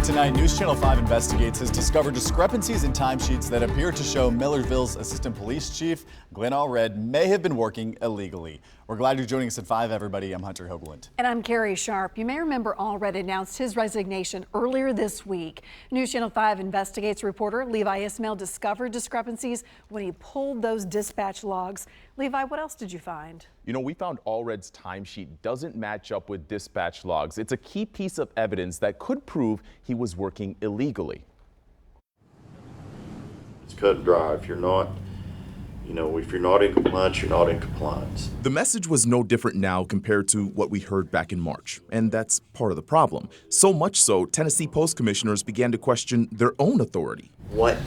Tonight, News Channel 5 Investigates has discovered discrepancies in timesheets that appear to show Millersville's Assistant Police Chief, Glenn Alred, may have been working illegally. We're glad you're joining us at 5, everybody. I'm Hunter Hoagland. And I'm Carrie Sharp. You may remember Alred announced his resignation earlier this week. News Channel 5 Investigates reporter Levi Ismail discovered discrepancies when he pulled those dispatch logs. Levi, what else did you find? You know, we found Alred's timesheet doesn't match up with dispatch logs. It's a key piece of evidence that could prove he was working illegally. It's cut and dry. If you're not in compliance, you're not in compliance. The message was no different now compared to what we heard back in March, and that's part of the problem. So much so, Tennessee Post commissioners began to question their own authority. What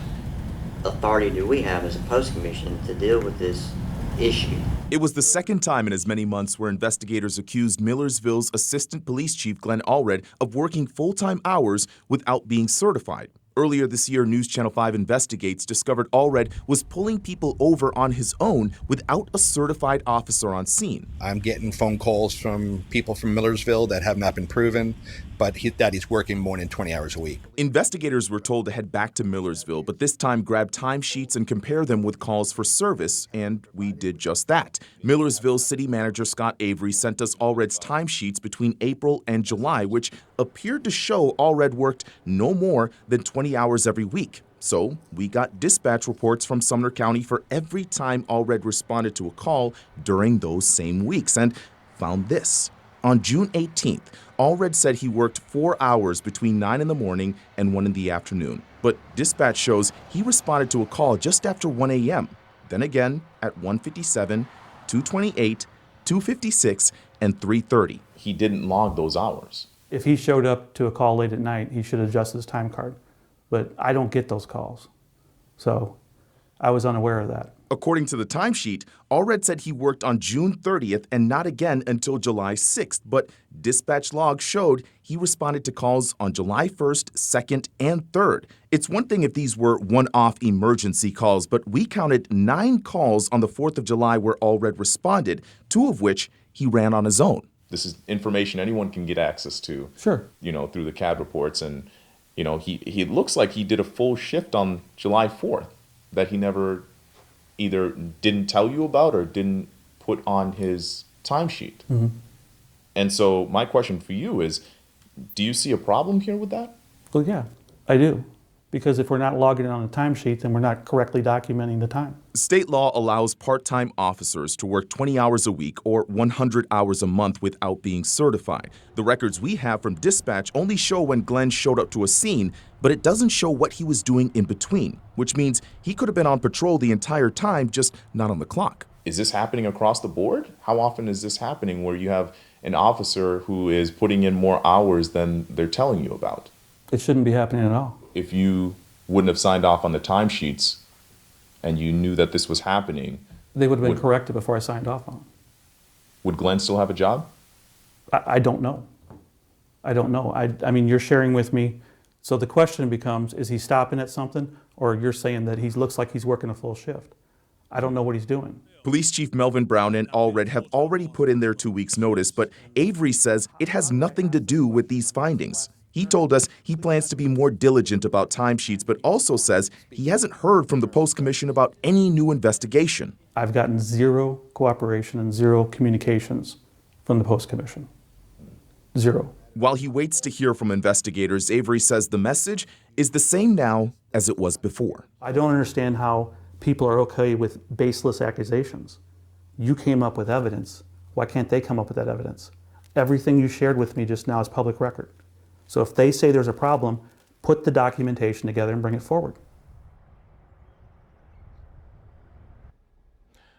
authority do we have as a post commission to deal with this issue? It was the second time in as many months where investigators accused Millersville's Assistant Police Chief Glenn Alred of working full-time hours without being certified. Earlier this year, News Channel 5 Investigates discovered Alred was pulling people over on his own without a certified officer on scene. I'm getting phone calls from people from Millersville that have not been proven, but that he's working more than 20 hours a week. Investigators were told to head back to Millersville, but this time grab timesheets and compare them with calls for service, and we did just that. Millersville City Manager Scott Avery sent us Alred's timesheets between April and July, which appeared to show Alred worked no more than 20 hours every week. So we got dispatch reports from Sumner County for every time Alred responded to a call during those same weeks, and found this. On June 18th, Alred said he worked 4 hours between 9 in the morning and 1 in the afternoon. But dispatch shows he responded to a call just after 1 a.m., then again at 1:57, 2:28, 2:56, and 3:30. He didn't log those hours. If he showed up to a call late at night, he should adjust his time card. But I don't get those calls. So I was unaware of that. According to the timesheet, Alred said he worked on June 30th and not again until July 6th, but dispatch logs showed he responded to calls on July 1st, 2nd, and 3rd. It's one thing if these were one-off emergency calls, but we counted 9 calls on the 4th of July where Alred responded, 2 of which he ran on his own. This is information anyone can get access to. Sure. Through the CAD reports, and he looks like he did a full shift on July 4th that he never either didn't tell you about or didn't put on his timesheet. Mm-hmm. And so my question for you is, do you see a problem here with that? Well, yeah, I do. Because if we're not logging it on a timesheet, then we're not correctly documenting the time. State law allows part-time officers to work 20 hours a week or 100 hours a month without being certified. The records we have from dispatch only show when Glenn showed up to a scene, but it doesn't show what he was doing in between, which means he could have been on patrol the entire time, just not on the clock. Is this happening across the board? How often is this happening where you have an officer who is putting in more hours than they're telling you about? It shouldn't be happening at all. If you wouldn't have signed off on the timesheets and you knew that this was happening, they would have been corrected before I signed off on it. Would Glenn still have a job? I don't know. I don't know. I mean, you're sharing with me. So the question becomes, is he stopping at something? Or you're saying that he looks like he's working a full shift? I don't know what he's doing. Police Chief Melvin Brown and Alred have already put in their 2 weeks' notice, but Avery says it has nothing to do with these findings. He told us he plans to be more diligent about timesheets, but also says he hasn't heard from the Post Commission about any new investigation. I've gotten 0 cooperation and 0 communications from the Post Commission. 0. While he waits to hear from investigators, Avery says the message is the same now as it was before. I don't understand how people are okay with baseless accusations. You came up with evidence. Why can't they come up with that evidence? Everything you shared with me just now is public record. So if they say there's a problem, put the documentation together and bring it forward.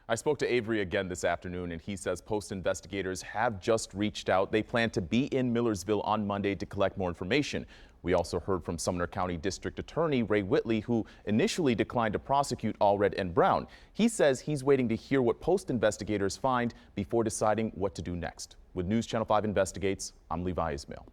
I spoke to Avery again this afternoon, and he says Post investigators have just reached out. They plan to be in Millersville on Monday to collect more information. We also heard from Sumner County District Attorney Ray Whitley, who initially declined to prosecute Alred and Brown. He says he's waiting to hear what Post investigators find before deciding what to do next. With News Channel 5 Investigates, I'm Levi Ismail.